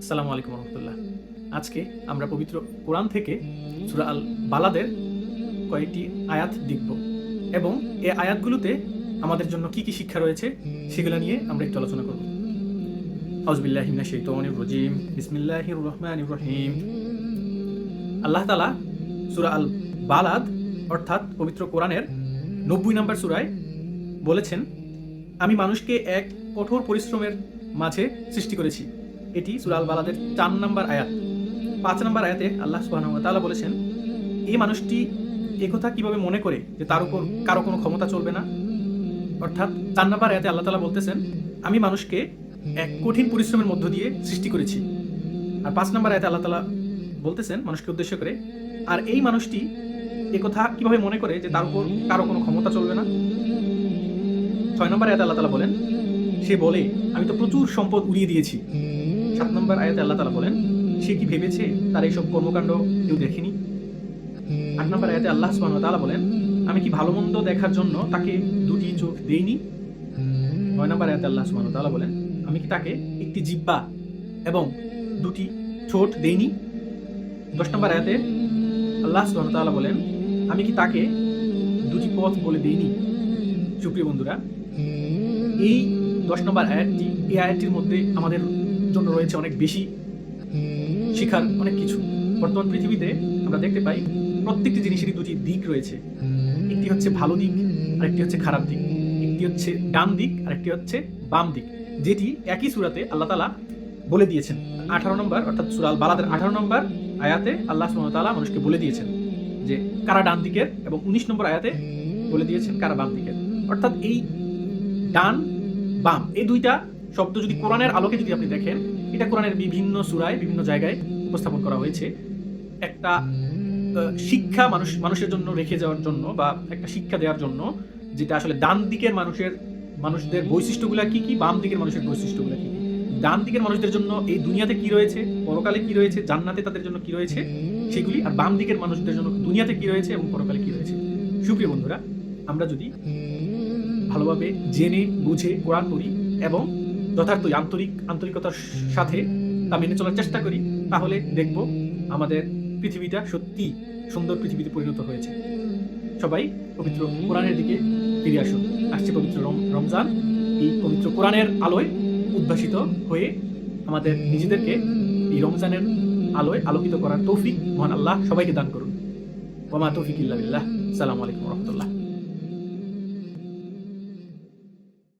আসসালামু আলাইকুম রহমতুল্লাহ। আজকে আমরা পবিত্র কোরআন থেকে সূরা আল বালাদের কয়েকটি আয়াত দেখব এবং এই আয়াতগুলোতে আমাদের জন্য কি কি শিক্ষা রয়েছে সেগুলো নিয়ে আমরা একটু আলোচনা করব। আউযু বিল্লাহি মিনাশ শাইতানির রাজিম। বিসমিল্লাহির রহমানির রহিম। আল্লাহ তাআলা সূরা আল বালাদ অর্থাৎ পবিত্র কোরআনের 90 নম্বর সূরায় বলেছেন, আমি মানুষকে এক কঠোর পরিশ্রমের মাঝে সৃষ্টি করেছি। এটি সূরা আল বালাদের 4 নম্বর আয়াত। 5 নম্বর আয়াতে আল্লাহ সুবহানাহু ওয়া তাআলা বলেছেন, এই মানুষটি একথা কিভাবে মনে করে যে তার উপর কারো কোনো ক্ষমতা চলবে না। অর্থাৎ 4 নম্বর আয়াতে আল্লাহ তাআলা বলতেছেন, আমি মানুষকে এক কঠিন পরিশ্রমের মধ্য দিয়ে সৃষ্টি করেছি। আর 5 নম্বর আয়াতে আল্লাহ তাআলা বলতেছেন মানুষকে উদ্দেশ্য করে, আর এই মানুষটি একথা কিভাবে মনে করে যে তার উপর কারো কোনো ক্ষমতা চলবে না। 6 নম্বর আয়াতে আল্লাহ তাআলা বলেন, সে বলে আমি তো প্রচুর সম্পদ উড়িয়ে দিয়েছি। 7 নম্বর আয়াতে আল্লাহ তাআলা বলেন, সে কি ভেবেছে তার এইসব কর্মকাণ্ড কেউ দেখেনি। 8 নম্বর আয়াতে আল্লাহ সুবহানাহু ওয়া তাআলা বলেন, আমি কি ভালো মন্দ দেখার জন্য তাকে দুটি চোখ দেইনি। 9 নম্বর আয়াতে আল্লাহ সুবহানাহু ওয়া তাআলা বলেন, আমি কি তাকে একটি জিহ্বা এবং দুটি ঠোঁট দেইনি। 10 নম্বর আয়াতে আল্লাহ সুবহানাহু ওয়া তাআলা বলেন, আমি কি তাকে দুটি পথ বলে দেইনি। সুপ্রিয় বন্ধুরা, এই 10 নম্বর আয়াতটি, এই আয়াতটির মধ্যে আমাদের জন্য রয়েছে অনেক বেশি শিখার অনেক কিছু। বর্তমান পৃথিবীতে আমরা দেখতে পাই প্রত্যেকটি জিনিসেরই দুটি দিক রয়েছে। একটি হচ্ছে ভালো দিক আর একটি হচ্ছে খারাপ দিক। একটি হচ্ছে ডান দিক আর একটি হচ্ছে বাম দিক, যেটি একই সূরাতে আল্লাহ তাআলা বলে দিয়েছেন। 18 নম্বর অর্থাৎ সূরা আল বালাদের 18 নম্বর আয়াতে আল্লাহ সুবহানাহু ওয়া তাআলা মানুষকে বলে দিয়েছেন যে কারা ডান দিকের, এবং 19 নম্বর আয়াতে বলে দিয়েছেন কারা বাম দিকের। অর্থাৎ এই ডান বাম এই দুইটা শব্দ যদি কোরআনের আলোকে যদি আপনি দেখেন, এটা কোরআনের বিভিন্ন সূরায় বিভিন্ন জায়গায় উপস্থাপন করা হয়েছে একটা শিক্ষা মানুষের জন্য রেখে যাওয়ার জন্য, বা একটা শিক্ষা দেওয়ার জন্য, যেটা আসলে ডান দিকের মানুষদের বৈশিষ্ট্যগুলা কি কি, বাম দিকের মানুষের বৈশিষ্ট্যগুলা কি কি। ডান দিকের মানুষদের জন্য এই দুনিয়াতে কি রয়েছে, পরকালে কি রয়েছে, জান্নাতে তাদের জন্য কি রয়েছে সেগুলি, আর বাম দিকের মানুষদের জন্য দুনিয়াতে কি রয়েছে এবং পরকালে কি রয়েছে। সুপ্রিয় বন্ধুরা, আমরা যদি ভালোভাবে জেনে বুঝে কোরআন পড়ি এবং যথার্থই আন্তরিকতার সাথে তা মেনে চলার চেষ্টা করি, তাহলে দেখব আমাদের পৃথিবীটা সত্যি সুন্দর পৃথিবীতে পরিণত হয়েছে। সবাই পবিত্র কোরআনের দিকে ফিরে আসুন। আসছে পবিত্র রমজান। এই পবিত্র কোরআনের আলোয় উদ্ভাসিত হয়ে আমাদের নিজেদেরকে এই রমজানের আলোয় আলোকিত করার তৌফিক মহান আল্লাহ সবাইকে দান করুন। ওয়া মা তৌফিক ইল্লা বিল্লাহ। আসসালামু আলাইকুম ওয়া রাহমাতুল্লাহ।